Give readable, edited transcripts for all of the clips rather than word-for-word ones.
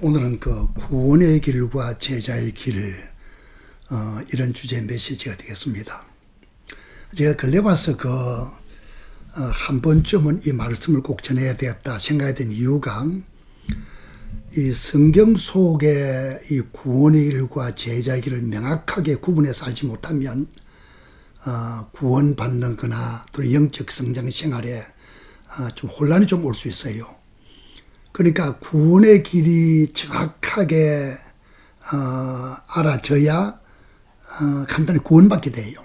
오늘은 그 구원의 길과 제자의 길, 이런 주제의 메시지가 되겠습니다. 제가 근래 봐서 한 번쯤은 이 말씀을 꼭 전해야 되겠다 생각이 된 이유가, 이 성경 속에 이 구원의 길과 제자의 길을 명확하게 구분해서 알지 못하면, 구원받는 거나 또는 영적 성장 생활에 좀 혼란이 좀 올 수 있어요. 그러니까 구원의 길이 정확하게 알아져야 간단히 구원받게 돼요.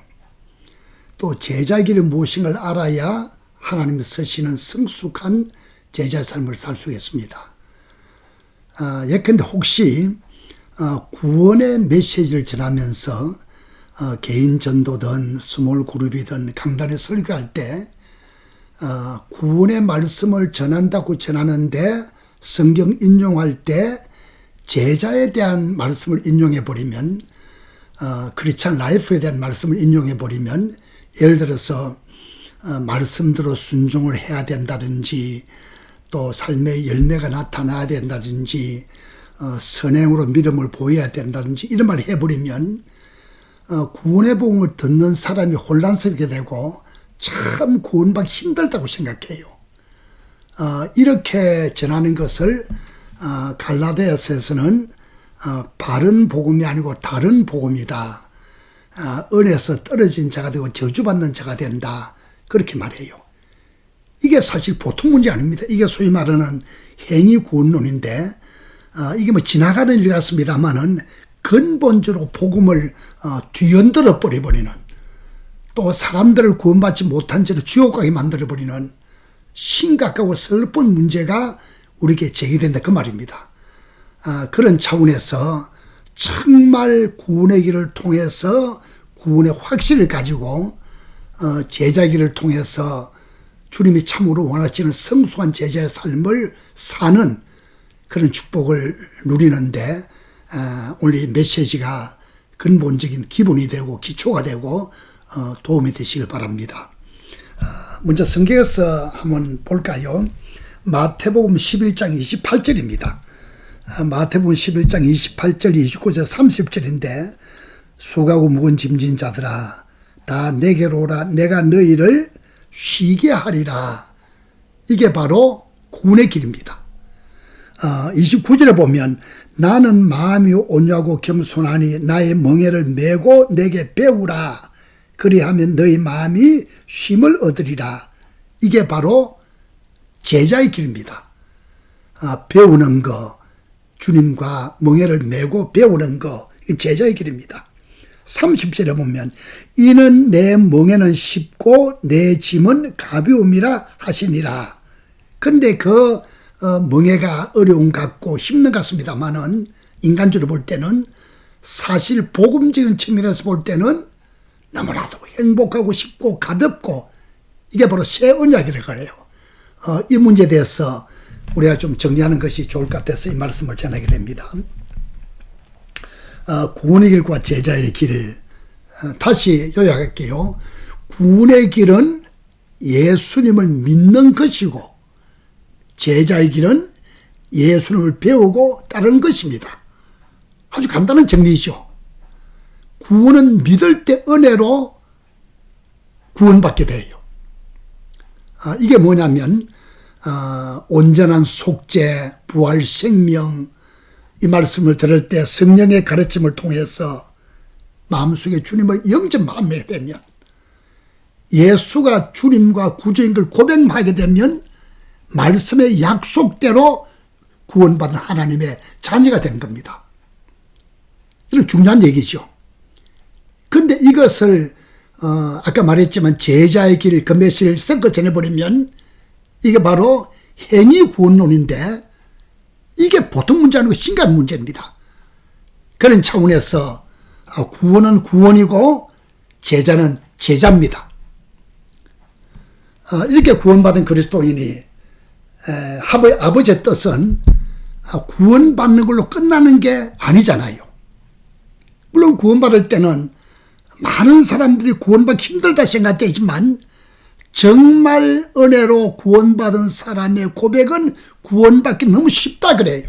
또 제자의 길이 무엇인가를 알아야 하나님이 쓰시는 성숙한 제자의 삶을 살 수 있습니다. 예컨대 혹시 구원의 메시지를 전하면서 개인 전도든 스몰 그룹이든 강단에 설교할 때 구원의 말씀을 전한다고 전하는데 성경 인용할 때 제자에 대한 말씀을 인용해 버리면, 크리스찬 라이프에 대한 말씀을 인용해 버리면, 예를 들어서 말씀대로 순종을 해야 된다든지, 또 삶의 열매가 나타나야 된다든지, 선행으로 믿음을 보여야 된다든지 이런 말을 해버리면 구원의 복음을 듣는 사람이 혼란스럽게 되고 참 구원받기 힘들다고 생각해요. 이렇게 전하는 것을 갈라디아서에서는 바른 복음이 아니고 다른 복음이다. 은혜에서 떨어진 자가 되고 저주받는 자가 된다. 그렇게 말해요. 이게 사실 보통 문제 아닙니다. 이게 소위 말하는 행위 구원론인데, 이게 뭐 지나가는 일 같습니다만은 근본적으로 복음을 뒤흔들어 버려버리는, 또 사람들을 구원받지 못한 채로 지옥 가게 만들어버리는 심각하고 슬픈 문제가 우리에게 제기된다 그 말입니다. 그런 차원에서 정말 구원의 길을 통해서 구원의 확신을 가지고 제자의 길을 통해서 주님이 참으로 원하시는 성숙한 제자의 삶을 사는 그런 축복을 누리는데 오늘 이 메시지가 근본적인 기본이 되고 기초가 되고 도움이 되시길 바랍니다. 먼저 성경에서 한번 볼까요? 마태복음 11장 28절입니다. 마태복음 11장 28절, 29절, 30절인데 수고하고 무거운 짐진 자들아 다 내게로 오라 내가 너희를 쉬게 하리라. 이게 바로 구원의 길입니다. 29절에 보면 나는 마음이 온유하고 겸손하니 나의 멍에를 메고 내게 배우라. 그리하면 너희 마음이 쉼을 얻으리라. 이게 바로 제자의 길입니다. 배우는 거, 주님과 멍에를 메고 배우는 거, 이 제자의 길입니다. 30절에 보면 이는 내 멍에는 쉽고 내 짐은 가벼움이라 하시니라. 근데 멍에가 어려움 같고 힘든 것 같습니다만은 인간적으로 볼 때는 사실 복음적인 측면에서 볼 때는 너무나도 행복하고 쉽고 가볍고 이게 바로 새 언약이라 그래요. 이 문제에 대해서 우리가 좀 정리하는 것이 좋을 것 같아서 이 말씀을 전하게 됩니다. 구원의 길과 제자의 길, 다시 요약할게요. 구원의 길은 예수님을 믿는 것이고 제자의 길은 예수님을 배우고 따르는 것입니다. 아주 간단한 정리이죠. 구원은 믿을 때 은혜로 구원받게 돼요. 이게 뭐냐면 온전한 속죄, 부활, 생명, 이 말씀을 들을 때 성령의 가르침을 통해서 마음속에 주님을 영접하게 되면, 예수가 주님과 구주인 걸 고백하게 되면 말씀의 약속대로 구원받는 하나님의 자녀가 되는 겁니다. 이런 중요한 얘기죠. 근데 이것을 아까 말했지만 제자의 길, 그 메시지를 섞어 전해버리면 이게 바로 행위 구원론인데, 이게 보통 문제 아니고 심각한 문제입니다. 그런 차원에서 구원은 구원이고 제자는 제자입니다. 이렇게 구원받은 그리스도인이 아버지의 뜻은 구원받는 걸로 끝나는 게 아니잖아요. 물론 구원받을 때는 많은 사람들이 구원받기 힘들다 생각되지만 정말 은혜로 구원받은 사람의 고백은 구원받기 너무 쉽다 그래요.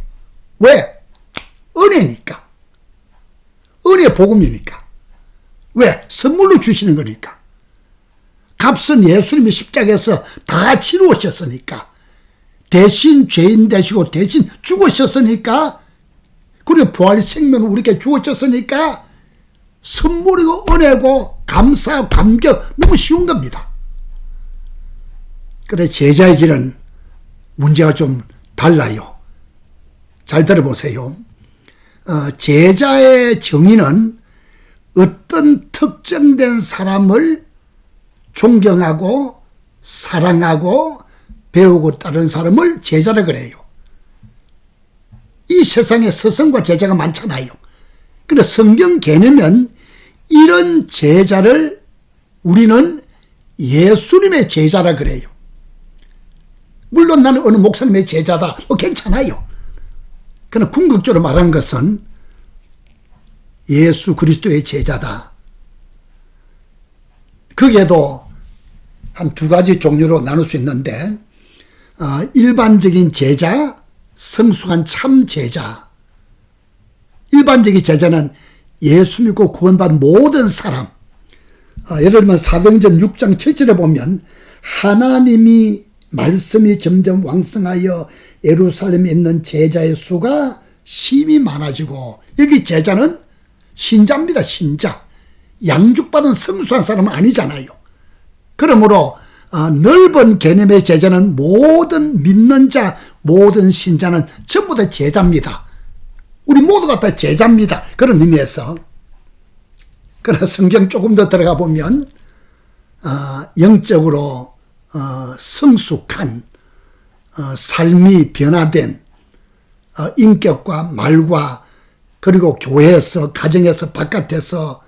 왜? 은혜니까. 은혜 복음이니까. 왜? 선물로 주시는 거니까. 값은 예수님이 십자가에서 다 치루오셨으니까. 대신 죄인 되시고 대신 죽으셨으니까. 그리고 부활의 생명을 우리에게 주어졌으니까 선물이고 은혜고 감사, 감격 너무 쉬운 겁니다. 그런데 제자의 길은 문제가 좀 달라요. 잘 들어보세요. 제자의 정의는 어떤 특정된 사람을 존경하고 사랑하고 배우고 따르는 사람을 제자라 그래요. 이 세상에 스승과 제자가 많잖아요. 그런데 성경 개념은 이런 제자를 우리는 예수님의 제자라 그래요. 물론 나는 어느 목사님의 제자다. 괜찮아요. 그러나 궁극적으로 말하는 것은 예수 그리스도의 제자다. 거기에도 한 두 가지 종류로 나눌 수 있는데 일반적인 제자, 성숙한 참 제자. 일반적인 제자는 예수 믿고 구원받은 모든 사람. 예를 들면 사도행전 6장 7절에 보면 하나님이 말씀이 점점 왕성하여 예루살렘에 있는 제자의 수가 심히 많아지고, 여기 제자는 신자입니다. 신자. 양육받은 성수한 사람은 아니잖아요. 그러므로 넓은 개념의 제자는 모든 믿는 자, 모든 신자는 전부 다 제자입니다. 우리 모두가 다 제자입니다. 그런 의미에서. 그러나 성경 조금 더 들어가 보면 영적으로 성숙한 삶이 변화된 인격과 말과 그리고 교회에서 가정에서 바깥에서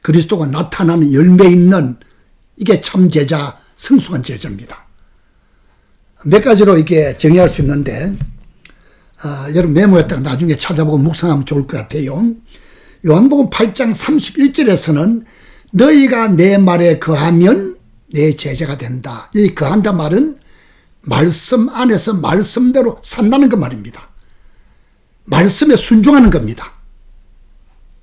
그리스도가 나타나는 열매 있는 이게 참 제자, 성숙한 제자입니다. 몇 가지로 이게 정의할 수 있는데 여러분 메모했다가 나중에 찾아보고 묵상하면 좋을 것 같아요. 요한복음 8장 31절에서는 너희가 내 말에 거하면 내 제자가 된다. 이 거한다 말은 말씀 안에서 말씀대로 산다는 그 말입니다. 말씀에 순종하는 겁니다.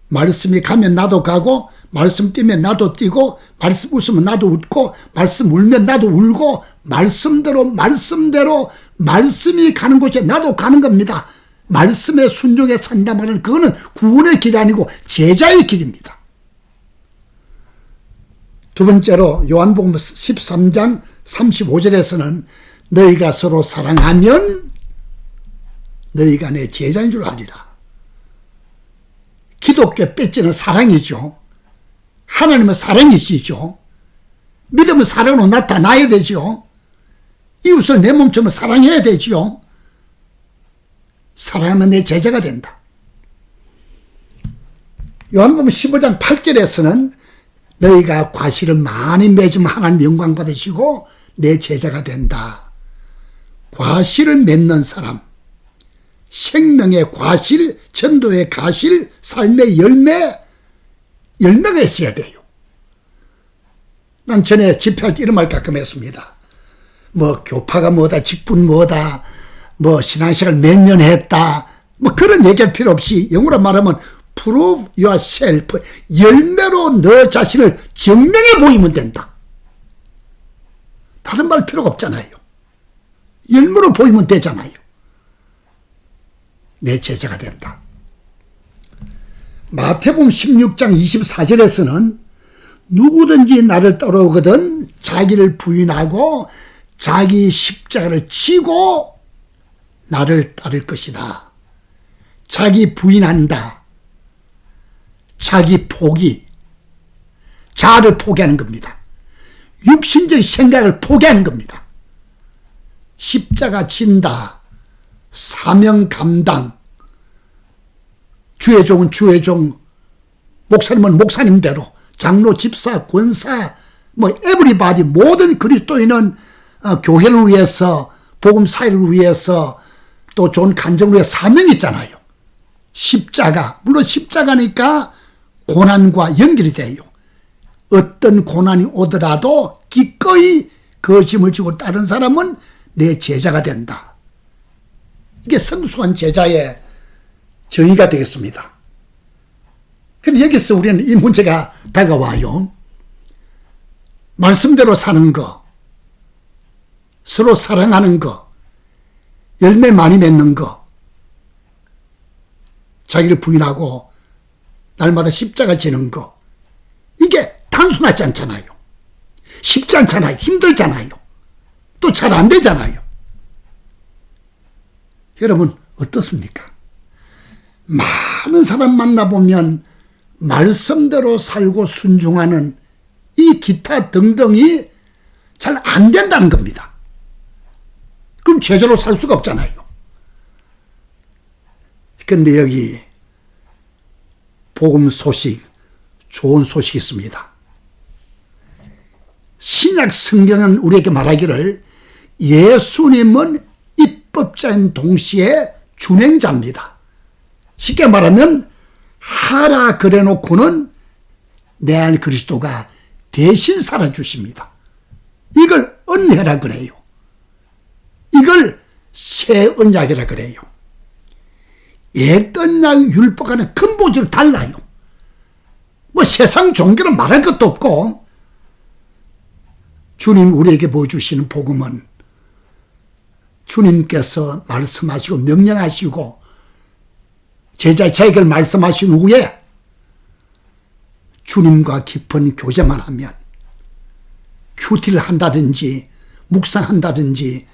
말씀이 가면 나도 가고, 말씀 뛰면 나도 뛰고, 말씀 웃으면 나도 웃고, 말씀 울면 나도 울고, 말씀대로 말씀이 가는 곳에 나도 가는 겁니다. 말씀에 순종해 산다 말은 그거는 구원의 길이 아니고 제자의 길입니다. 두 번째로 요한복음 13장 35절에서는 너희가 서로 사랑하면 너희가 내 제자인 줄 알리라. 기독교 배지는 사랑이죠. 하나님은 사랑이시죠. 믿음은 사랑으로 나타나야 되죠. 이웃을 내 몸처럼 사랑해야 되죠. 사랑하면 내 제자가 된다. 요한복음 15장 8절에서는 너희가 과실을 많이 맺으면 하나님 영광 받으시고 내 제자가 된다. 과실을 맺는 사람, 생명의 과실, 전도의 가실, 삶의 열매가 있어야 돼요. 난 전에 집회할 때 이런 말 가끔 했습니다. 뭐 교파가 뭐다, 직분 뭐다, 뭐 신앙생활 몇 년 했다, 뭐 그런 얘기할 필요 없이 영어로 말하면 prove yourself, 열매로 너 자신을 증명해 보이면 된다. 다른 말 필요가 없잖아요. 열매로 보이면 되잖아요. 내 제자가 된다. 마태복음 16장 24절에서는 누구든지 나를 따라오거든 자기를 부인하고 자기 십자가를 지고 나를 따를 것이다. 자기 부인한다. 자기 포기. 자아를 포기하는 겁니다. 육신적 생각을 포기하는 겁니다. 십자가 진다. 사명 감당. 주의 종은 주의 종, 목사님은 목사님대로, 장로, 집사, 권사, 뭐 에브리바디, 모든 그리스도인은 교회를 위해서, 복음 사회를 위해서, 또 좋은 간증을 위해 사명이 있잖아요. 십자가, 물론 십자가니까 고난과 연결이 돼요. 어떤 고난이 오더라도 기꺼이 그 짐을 지고 따른 사람은 내 제자가 된다. 이게 성숙한 제자의 정의가 되겠습니다. 그럼 여기서 우리는 이 문제가 다가와요. 말씀대로 사는 거, 서로 사랑하는 거, 열매 많이 맺는 거, 자기를 부인하고 날마다 십자가 지는 거, 이게 단순하지 않잖아요. 쉽지 않잖아요. 힘들잖아요. 또 잘 안 되잖아요. 여러분 어떻습니까? 많은 사람 만나보면 말씀대로 살고 순종하는 이 기타 등등이 잘 안 된다는 겁니다. 그럼 제자로 살 수가 없잖아요. 그런데 여기 복음 소식, 좋은 소식이 있습니다. 신약 성경은 우리에게 말하기를 예수님은 입법자인 동시에 준행자입니다. 쉽게 말하면 하라 그래놓고는 내 안 그리스도가 대신 살아주십니다. 이걸 은혜라 그래요. 이걸 새 언약이라 그래요. 옛 언약 율법과는 근본적으로 달라요. 뭐 세상 종교는 말할 것도 없고, 주님 우리에게 보여주시는 복음은 주님께서 말씀하시고 명령하시고 제자의 자격을 말씀하신 후에 주님과 깊은 교제만 하면, 큐티를 한다든지 묵상한다든지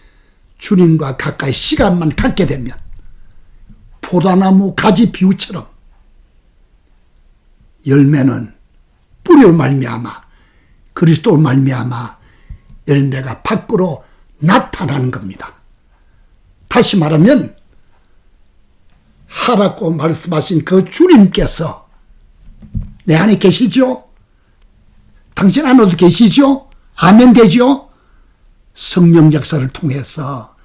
주님과 가까이 시간만 갖게 되면 포도나무 가지 비유처럼 열매는 뿌리로 말미암아 그리스도로 말미암아 열매가 밖으로 나타나는 겁니다. 다시 말하면 하라고 말씀하신 그 주님께서 내 안에 계시죠? 당신 안에도 계시죠? 아멘 되죠? 성령 역사를 통해서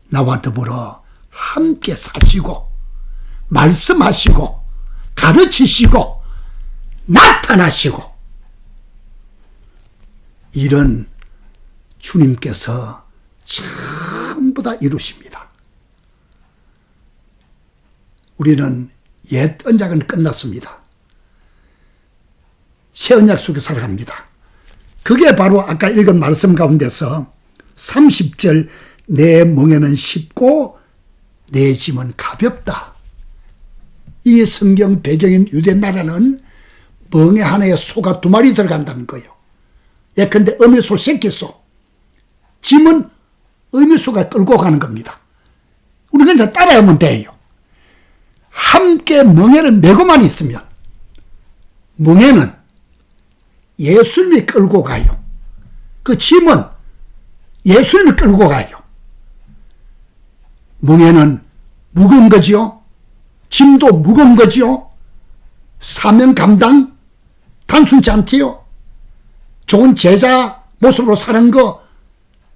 나와 더불어 함께 사시고 말씀하시고 가르치시고 나타나시고, 이런 주님께서 전부 다 이루십니다. 우리는 옛 언약은 끝났습니다. 새 언약 속에 살아갑니다. 그게 바로 아까 읽은 말씀 가운데서 30절 내 멍에는 쉽고 내 짐은 가볍다. 이 성경 배경인 유대 나라는 멍에 하나에 소가 2마리 들어간다는 거예요. 예컨대 어미소, 새끼소. 짐은 어미소가 끌고 가는 겁니다. 우리가 이제 따라하면 돼요. 함께 멍에를 메고만 있으면 멍에는 예수님이 끌고 가요. 그 짐은 예수님이 끌고 가요. 멍에는 무거운 거지요. 짐도 무거운 거지요. 사명 감당 단순치 않지요. 좋은 제자 모습으로 사는 거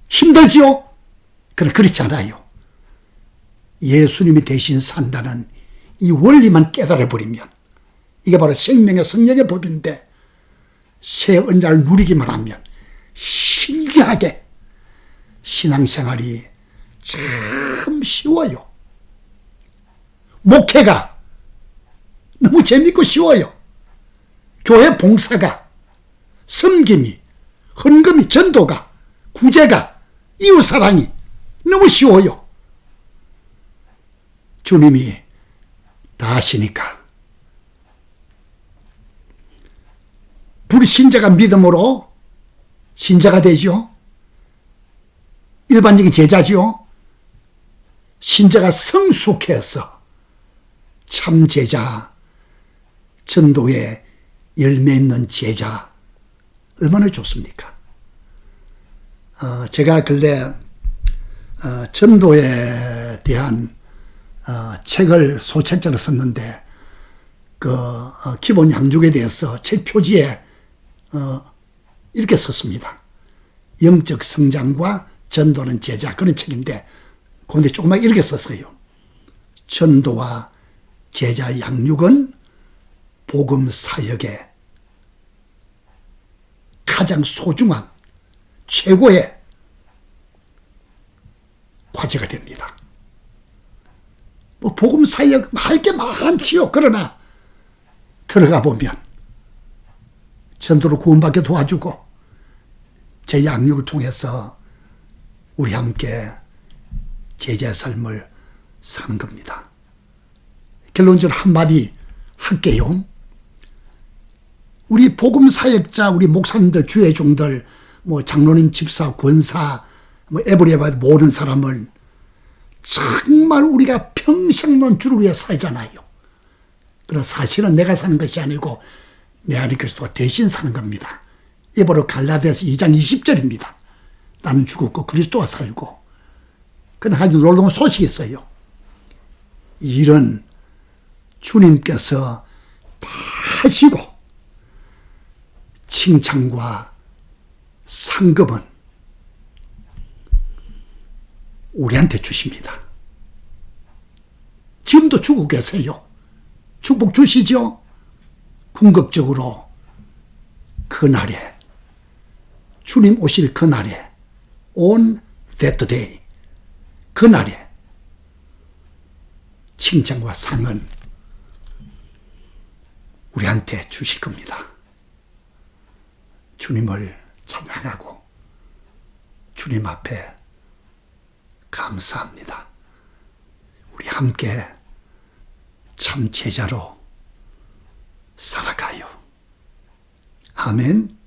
힘들지요. 그렇지 않아요. 예수님이 대신 산다는 이 원리만 깨달아버리면, 이게 바로 생명의 성령의 법인데, 새 언약을 누리기만 하면 신기하게 신앙생활이 참 쉬워요. 목회가 너무 재밌고 쉬워요. 교회 봉사가, 섬김이, 헌금이, 전도가, 구제가, 이웃사랑이 너무 쉬워요. 주님이 다 하시니까. 불신자가 믿음으로 신자가 되죠. 일반적인 제자지요. 신자가 성숙해서 참 제자, 전도에 열매 있는 제자, 얼마나 좋습니까? 제가 근래 전도에 대한 책을 소책자로 썼는데, 기본 양육에 대해서 책 표지에 이렇게 썼습니다. 영적 성장과 전도는 제자, 그런 책인데 그런데 조그맣게 이렇게 썼어요. 전도와 제자 양육은 복음 사역의 가장 소중한 최고의 과제가 됩니다. 뭐 복음 사역 할 게 많지요. 그러나 들어가 보면 전도로 구원받게 도와주고 제 양육을 통해서 우리 함께 제자의 삶을 사는 겁니다. 결론적으로 한마디 할게요. 우리 복음 사역자, 우리 목사님들, 주의 종들, 뭐 장로님, 집사, 권사, 뭐 에브리에바 모든 사람을 정말 우리가 평생론 주를 위해 살잖아요. 그래서 사실은 내가 사는 것이 아니고 내 안에 그리스도가 대신 사는 겁니다. 이게 바로 갈라디아서 2장 20절입니다. 나는 죽었고 그리스도와 살고. 그러나 아주 놀라운 소식이 있어요. 이런 주님께서 다 하시고 칭찬과 상급은 우리한테 주십니다. 지금도 주고 계세요. 축복 주시죠? 궁극적으로 그날에 주님 오실 그날에 on that day 그날에 칭찬과 상은 우리한테 주실 겁니다. 주님을 찬양하고 주님 앞에 감사합니다. 우리 함께 참 제자로 살아가요. 아멘.